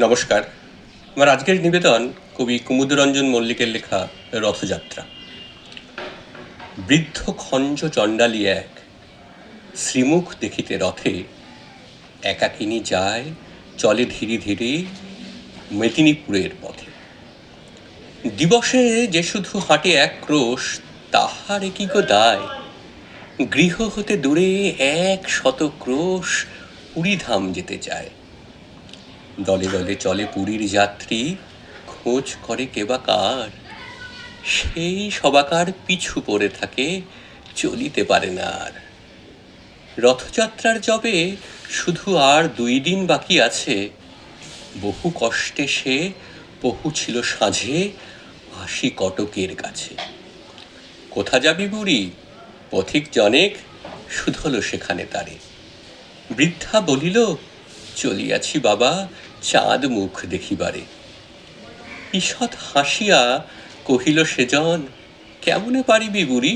নমস্কার। আমার আজকের নিবেদন কবি কুমুদরঞ্জন মল্লিকের লেখা রথযাত্রা। বৃদ্ধ খঞ্জ চণ্ডালী এক শ্রীমুখ দেখিতে রথে, একাকিনী যায় চলে ধীরে ধীরে মেদিনীপুরের পথে। দিবসে যে শুধু হাঁটে এক ক্রোশ, তাহার কি গো দায়? গৃহ হতে দূরে 100 ক্রোশ পুরীধাম যেতে চায়। দলে দলে চলে পুরীর যাত্রী, খোঁজ করে কেবা কার। সেই সবাকার পিছু পড়ে থাকে, চলিতে পারে না আর। রথযাত্রার যবে শুধু আর 2 দিন বাকি আছে, বহু কষ্টে সে পৌঁছিল সাঁঝে আসি কটকের কাছে। কোথা যাবি বুড়ি? পথিক জনেক শুধল সেখানে তারে। বৃদ্ধা বলিল, চলিয়াছি বাবা চাঁদ মুখ দেখিবারে। ঈষৎ হাসিয়া কহিল সেজন, কেমনে পারিবি বুড়ি?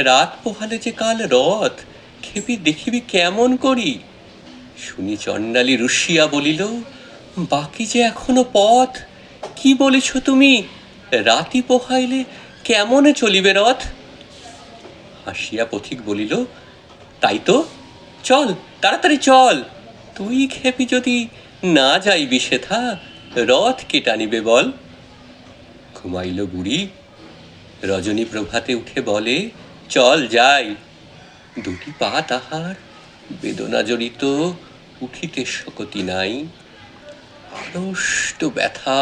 রাত পোহালে যে কাল রথ, খেপি দেখিবি কেমন করি? শুনি চণ্ডালী রুশিয়া বলিল, বাকি যে এখনো পথ। কি বলেছ তুমি? রাতি পোহাইলে কেমনে চলিবে রথ? হাসিয়া পথিক বলিল, তাই তো, চল তাড়াতাড়ি চল। তুই খেপি যদি না যাইবি সেথা, রথ কে টানিবে বল? ঘুমাইল বুড়ি। রজনী প্রভাতে উঠে বলে, চল যাই। 2টি পা তাহার বেদনা জড়িত, উঠিতে শক্তি নাই। আড়ষ্ট ব্যথা,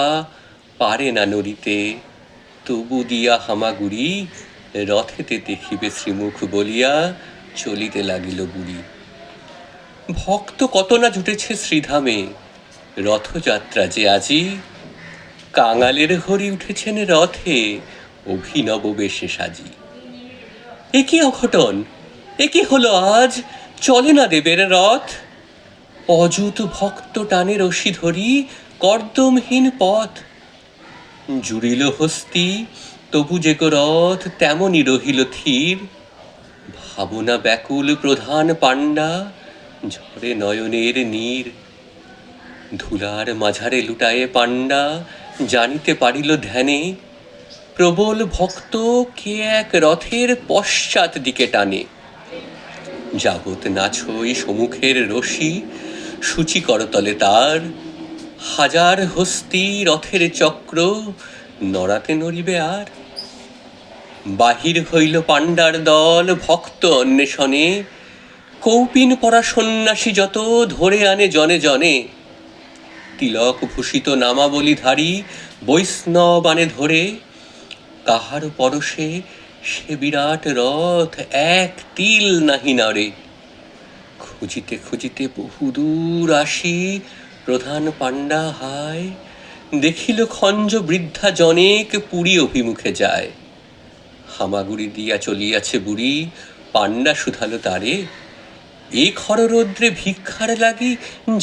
পারে না নড়িতে। তবু দিয়া হামাগুড়ি, রথেতে দেখিবে শ্রীমুখ বলিয়া চলিতে লাগিল বুড়ি। ভক্ত কত না জুটেছে শ্রীধামে, রথযাত্রা যে আজি। কাঙালের হরি উঠেছেন রথে, অভিনব বেশে সাজি। একি অঘটন, একি হলো আজ, চলে না দেবের রথ। অযুত ভক্ত টানে রশি ধরি, কর্দমহীন পথ। জুড়িল হস্তি তবু যে গো রথ, তেমনই রহিল থির। ভাবনা ব্যাকুল প্রধান পাণ্ডা, ঝরে নয়নের নীর। ধুলার মাঝারে লুটায়ে পাণ্ডা, জানিতে পারিল ধ্যানে। প্রবল ভক্ত কে এক রথের পশ্চাৎ দিকে টানে। যাবৎ নাছই সমুখের রশি, সূচি করতলে তার। হাজার হস্তি রথের চক্র, নড়াতে নড়িবে আর। বাহির হইল পাণ্ডার দল ভক্ত অন্বেষণে। কৌপিন পরা সন্ন্যাসী যত, ধরে আনে জনে জনে। তিলক ভূষিত নামাবলীধারী বৈষ্ণব আনে ধরে। কাহার পরশে সে বিরাট রথ, এক তিল নাহি নাড়ে। খুঁজিতে খুঁজিতে বহুদূর আসি, প্রধান পাণ্ডা হায়। দেখিল খঞ্জ বৃদ্ধা জনেক, পুরী অভিমুখে যায়। হামাগুড়ি দিয়া চলিয়াছে বুড়ি, পাণ্ডা শুধালো তারে। এ খররৌদ্রে ভিক্ষার লাগি,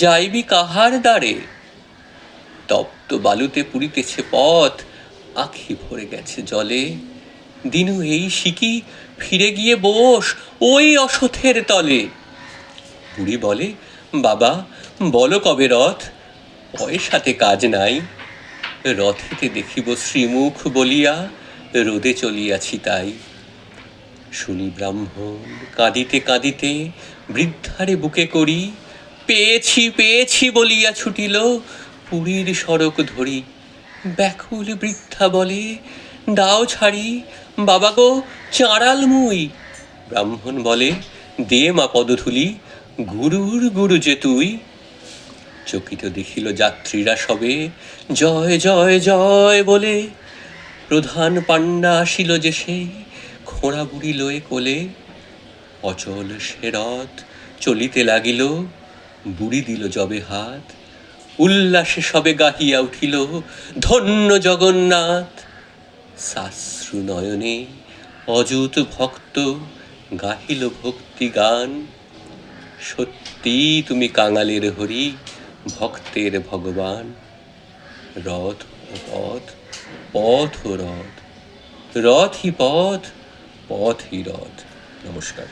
যাইবি কাহার দ্বারে? তপ্ত বালুতে পুরিতেছে পথ, আখি ভরে গেছে জলে। দিনু এই সিকি, ফিরে গিয়ে বোস ওই অসথের তলে। বুড়ি বলে, বাবা বলো কবে রথ? পয়সাতে কাজ নাই। রথেতে দেখিব শ্রীমুখ বলিয়া, রোদে চলিয়াছি তাই। শুনি ব্রাহ্মণ কাঁদিতে কাঁদিতে বৃদ্ধারে বুকে করি। পেয়েছি পেয়েছি বলিয়া ছুটিল, পুরীর সড়ক ধরি। ব্যাকুল বৃদ্ধা বলে, দাও ছাড়ি, বাবা গো চাঁড়াল মুই। ব্রাহ্মণ বলে, দে মা পদধূলি, গুরুর গুরু যে তুই। চকিত দেখিল যাত্রীরা সবে, জয় জয় জয় বলে। প্রধান পাণ্ডা আসিল যে সেই, খোঁড়া বুড়ি লয়ে কোলে। অচল সে রথ চলিতে লাগিল, বুড়ি দিল যবে হাত। উল্লাসে সবে গাহিয়া উঠিল, ধন্য জগন্নাথ। সাশ্রু নয়নে অযুত ভক্ত, গাহিল ভক্তি গান। সত্যি তুমি কাঙালের হরি, ভক্তের ভগবান। রথ ও পথ, পথ ও রথ, রথই পথ, পথই রথ। নমস্কার।